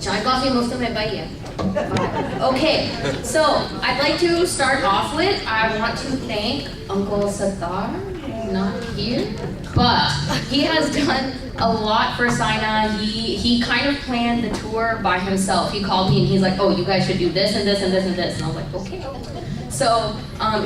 Chai coffee most of my bhai. Okay, so I'd like to start off with, I want to thank Uncle Sattar, not here, but he has done a lot for SYNA. He kind of planned the tour by himself. He called me and he's like, oh, you guys should do this and this and this and this. And I was like, okay. So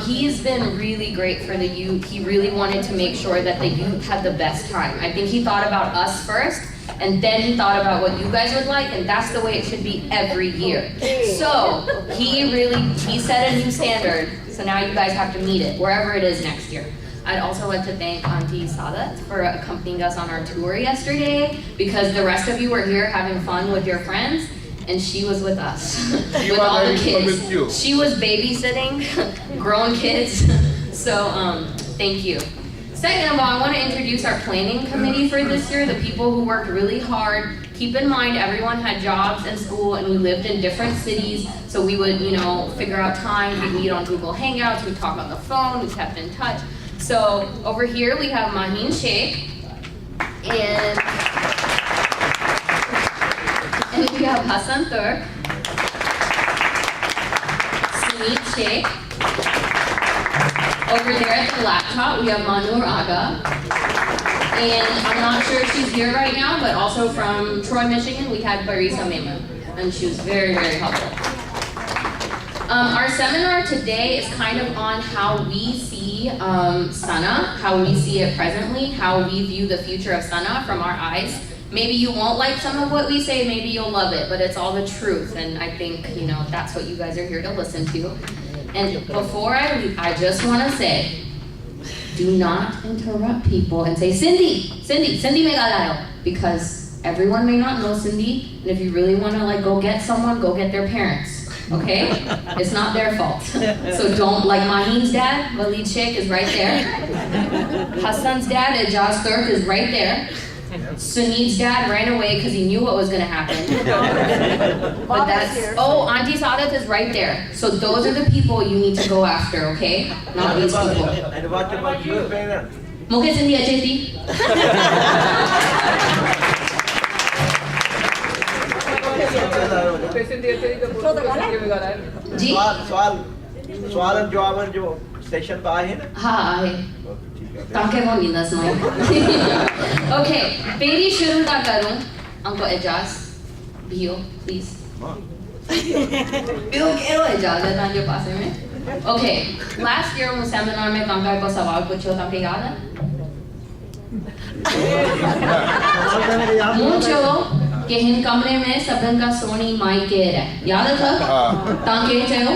he's been really great for the youth. He really wanted to make sure that the youth had the best time. I think he thought about us first, and then he thought about what you guys would like, and that's the way it should be every year. So he set a new standard, so now you guys have to meet it, wherever it is next year. I'd also like to thank Auntie Sadat for accompanying us on our tour yesterday, because the rest of you were here having fun with your friends, and she was with us, with all the kids. She was babysitting grown kids, so thank you. Second of all, I want to introduce our planning committee for this year, the people who worked really hard. Keep in mind, everyone had jobs and school, and we lived in different cities, so we would, figure out time, we'd meet on Google Hangouts, we'd talk on the phone, we kept in touch. So over here we have Maheen Shaikh, and we have Hassan Turk, Sunit Shaikh. Over there at the laptop, we have Manur Aga. And I'm not sure if she's here right now, but also from Troy, Michigan, we had Barisa Mehman. And she was very, very helpful. Our seminar today is kind of on how we see SYNA, how we see it presently, how we view the future of SYNA from our eyes. Maybe you won't like some of what we say, maybe you'll love it, but it's all the truth. And I think, that's what you guys are here to listen to. And before I leave, I just want to say, do not interrupt people and say, Sindhi me galayo, because everyone may not know Sindhi, and if you really want to go get someone, go get their parents, okay? It's not their fault. So don't, like Maheen's dad, Walid Shaikh is right there. Hassan's dad, Ijaz Turk, is right there. Sunit's dad ran away because he knew what was going to happen. But Auntie Sadat is right there. So those are the people you need to go after, okay? Not these people. And what about your parents? Mukhe Sindhi ache thi. जी सवाल और जवाब जो session का है ना हाँ है ताकि वो नींद सुनाए ओके पेरी शुरू ता करूं अंको एजाज भियो प्लीज बियो केरो एजाज है तांजे पासे में ओके लास्ट ईयर मु सेमिनार में कांका को सवाल पूछो ताके याद है मुझे कि हिन कमरे में सबन का सोनी माई केर है याद था ताके चयो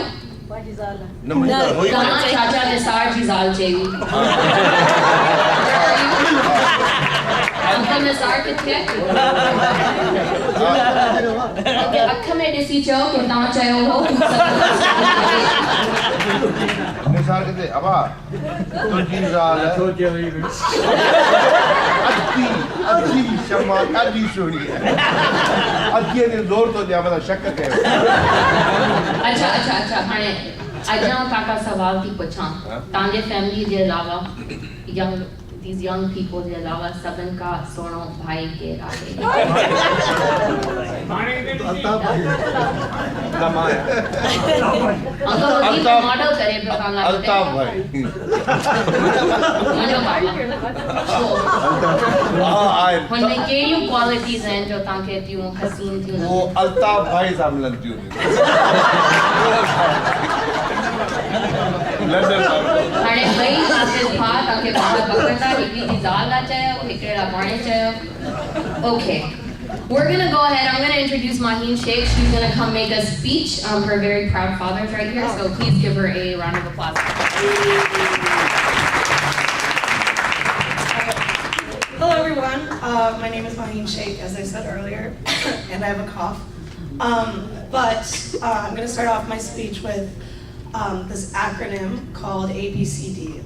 गाना चाचा निसार जी जाल चाहिए अंकल निसार किथे अख में ॾिसी चयो कि तव्हां चयो हो निसार किथे अबा तुंहिंजी ज़ाल सोचे हुई अद्धी शमा ॾाढी सुहिणी है अद्धी ने ज़ोर तो ॾियां मतलब शक कयो अच्छा हाणे अॼा काका सवाल थी पुछां तव्हांजे फैमिली जे अलावा these young people जे अलावा सभिनि खां सुहिणो भाई केरु आहे मॉडल करे पियो कान अल्ताफ भाई हुनमें कहिड़ियूं क्वालिटीज़ आहिनि जो तव्हांखे थियूं हसीन थियूं वो अल्ताफ भाई सां मिलनि थियूं हाणे ॿई हाफ़िज़ भाउ तव्हांखे ॿार पकड़ंदा हिकिड़ी जी ज़ाल लाइ चयो हिकिड़े लाइ पाणे चयो okay We're going to go ahead. I'm going to introduce Maheen Shaikh. She's going to come make a speech. Her very proud father's right here, so please give her a round of applause. Hello, everyone. My name is Maheen Shaikh, as I said earlier, and I have a cough. But I'm going to start off my speech with this acronym called ABCD.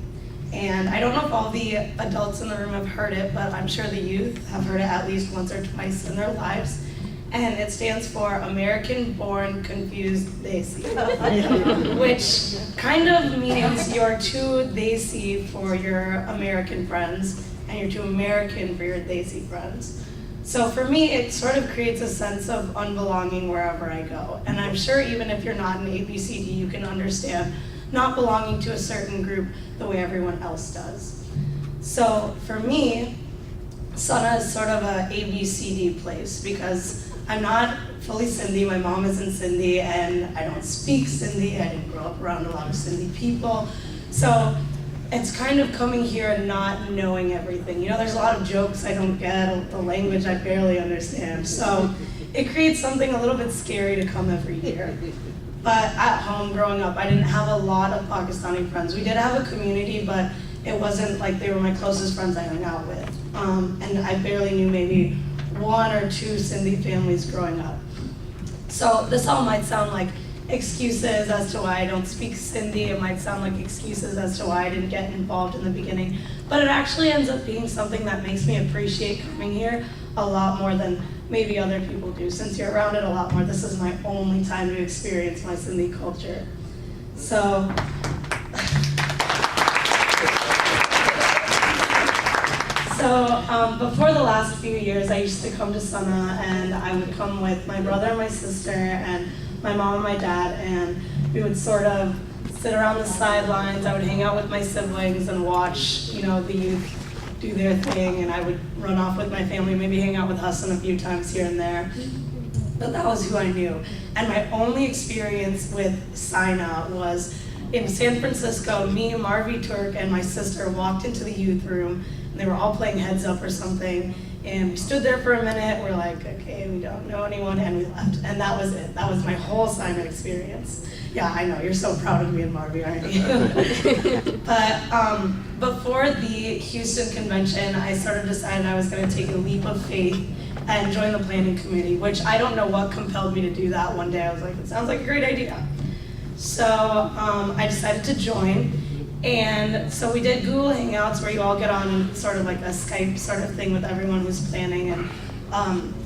And I don't know if all the adults in the room have heard it, but I'm sure the youth have heard it at least once or twice in their lives. And it stands for American Born Confused Desi, which kind of means you're too Desi for your American friends, and you're too American for your Desi friends. So for me, it sort of creates a sense of unbelonging wherever I go. And I'm sure even if you're not an ABCD, you can understand not belonging to a certain group the way everyone else does. So for me, SYNA is sort of a ABCD place because I'm not fully Sindhi, my mom isn't Sindhi, and I don't speak Sindhi, I didn't grow up around a lot of Sindhi people. So it's kind of coming here and not knowing everything. You know, there's a lot of jokes I don't get, the language I barely understand. So it creates something a little bit scary to come every year. But at home, growing up, I didn't have a lot of Pakistani friends. We did have a community, but it wasn't like they were my closest friends I hung out with. And I barely knew maybe 1 or 2 Sindhi families growing up. So this all might sound like excuses as to why I don't speak Sindhi. It might sound like excuses as to why I didn't get involved in the beginning. But it actually ends up being something that makes me appreciate coming here a lot more than maybe other people do. Since you're around it a lot more, this is my only time to experience my Sindhi culture. So, before the last few years, I used to come to SYNA, and I would come with my brother and my sister and my mom and my dad, and we would sort of sit around the sidelines. I would hang out with my siblings and watch, you know, the youth do their thing, and I would run off with my family, maybe hang out with Hassan a few times here and there. But that was who I knew. And my only experience with SYNA was in San Francisco. Me, Marvi Turk, and my sister walked into the youth room, and they were all playing Heads Up or something. And we stood there for a minute, we're like, okay, we don't know anyone, and we left. And that was it. That was my whole SYNA experience. Yeah, I know, you're so proud of me and Marvi, aren't you? But before the Houston convention, I sort of decided I was gonna take a leap of faith and join the planning committee, which I don't know what compelled me to do that. One day I was like, it sounds like a great idea. So I decided to join. And so we did Google Hangouts where you all get on sort of like a Skype sort of thing with everyone who's planning. And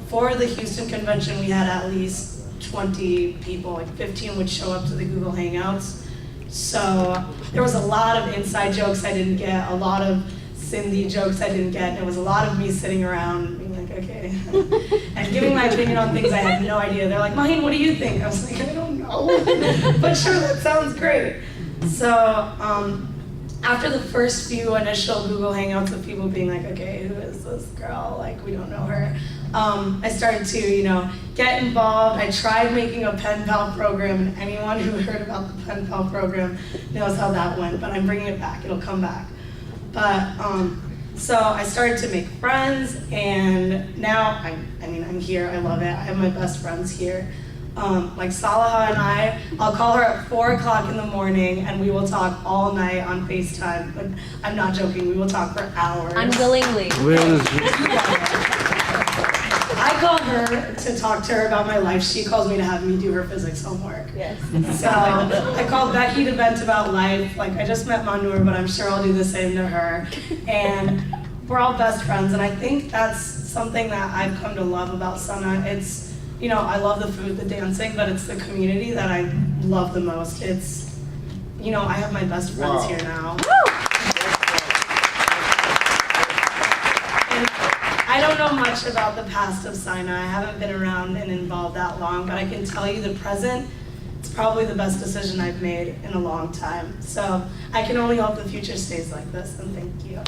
for the Houston convention, we had at least 20 people, like 15 would show up to the Google Hangouts. So there was a lot of inside jokes I didn't get, a lot of Sindhi jokes I didn't get, and it was a lot of me sitting around being like, okay, and giving my opinion on things I had no idea. They're like, Maheen, what do you think? I was like, I don't know, but sure, that sounds great. So after the first few initial Google Hangouts of people being like, okay, who is this girl? Like, we don't know her. I started to, you know, get involved. I tried making a pen pal program, and anyone who heard about the pen pal program knows how that went, but I'm bringing it back, it'll come back. But, so I started to make friends, and now, I'm here, I love it. I have my best friends here. Like Salaha and I'll call her at 4 o'clock in the morning, and we will talk all night on FaceTime. But I'm not joking, we will talk for hours. Unwillingly. I call her to talk to her about my life. She calls me to have me do her physics homework. Yes. So I called Becky to vent about life. Like, I just met Manur, but I'm sure I'll do the same to her. And we're all best friends, and I think that's something that I've come to love about SYNA. It's, you know, I love the food, the dancing, but it's the community that I love the most. It's, you know, I have my best friends here now. And I don't know much about the past of SYNA. I haven't been around and involved that long, but I can tell you the present, it's probably the best decision I've made in a long time. So I can only hope the future stays like this, and thank you.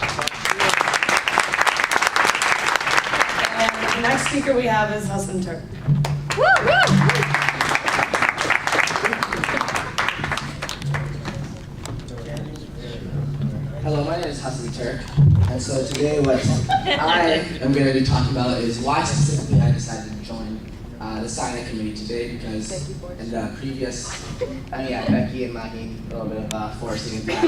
And the next speaker we have is Hassan Turk. Woo, woo. Hello, my name is Hassan Turk, and so today what I am going to be talking about is why specifically I decided to join the SYNA committee today, because in the previous, Becky and Maheen, a little bit of forcing it back.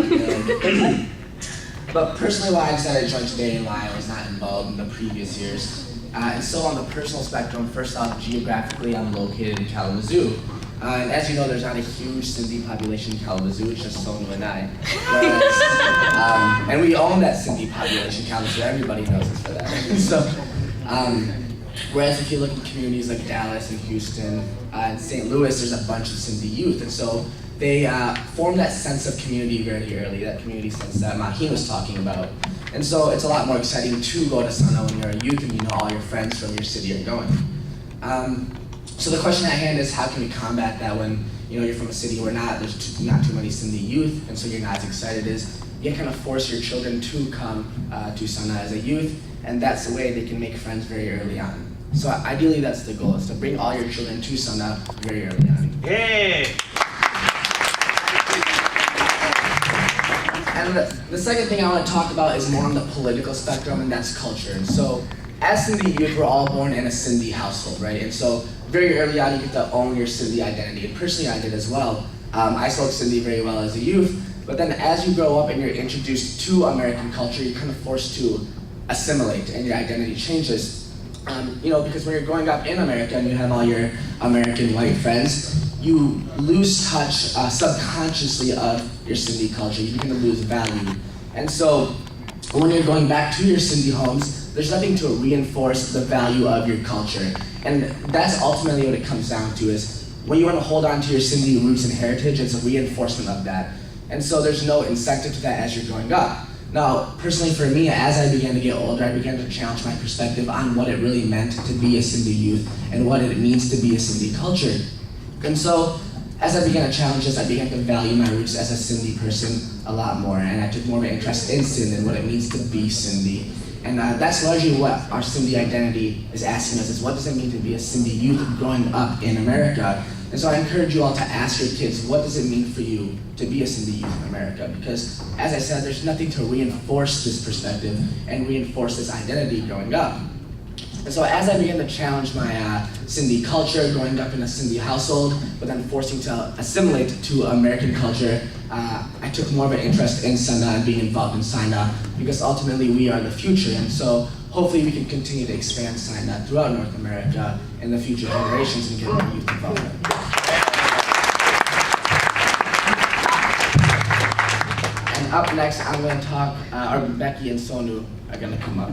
But personally why I decided to join today and why I was not involved in the previous years. And so on the personal spectrum, first off, geographically I'm located in Kalamazoo. And as you know, there's not a huge Sindhi population in Kalamazoo, it's just Sonu and I. And we own that Sindhi population in Kalamazoo, everybody knows us for that. So, whereas if you look at communities like Dallas and Houston and St. Louis, there's a bunch of Sindhi youth. And so they form that sense of community very early, that community sense that Maheen was talking about. And so it's a lot more exciting to go to SYNA when you're a youth and you know all your friends from your city are going. So the question at hand is, how can we combat that when you're from a city where there's not too many Sindhi youth, and so you're not as excited? Is you kind of force your children to come to SYNA as a youth, and that's the way they can make friends very early on. So ideally, that's the goal, is to bring all your children to SYNA very early on. Hey! And the second thing I want to talk about is more on the political spectrum, and that's culture. And so, as Sindhi youth, we're all born in a Sindhi household, right? And so, very early on, you get to own your Sindhi identity. And personally, I did as well. I spoke Sindhi very well as a youth, but then as you grow up and you're introduced to American culture, you're kind of forced to assimilate, and your identity changes. Because when you're growing up in America and you have all your American white friends, you lose touch subconsciously of your Sindhi culture. You begin to lose value. And so when you're going back to your Sindhi homes, there's nothing to reinforce the value of your culture. And that's ultimately what it comes down to, is when you want to hold on to your Sindhi roots and heritage, it's a reinforcement of that. And so there's no incentive to that as you're growing up. Now, personally for me, as I began to get older, I began to challenge my perspective on what it really meant to be a Sindhi youth and what it means to be a Sindhi culture. And so, as I began to challenge this, I began to value my roots as a Sindhi person a lot more, and I took more of an interest in Sindh and what it means to be Sindhi. And that's largely what our Sindhi identity is asking us, is what does it mean to be a Sindhi youth growing up in America? And so I encourage you all to ask your kids, what does it mean for you to be a Sindhi youth in America? Because, as I said, there's nothing to reinforce this perspective and reinforce this identity growing up. And so as I began to challenge my Sindhi culture, growing up in a Sindhi household, but then forcing to assimilate to American culture, I took more of an interest in SYNA and being involved in SYNA, because ultimately we are the future. And so hopefully we can continue to expand SYNA throughout North America in the future generations and get more youth involvement. And up next, I'm going to talk, Becky and Sonu are going to come up.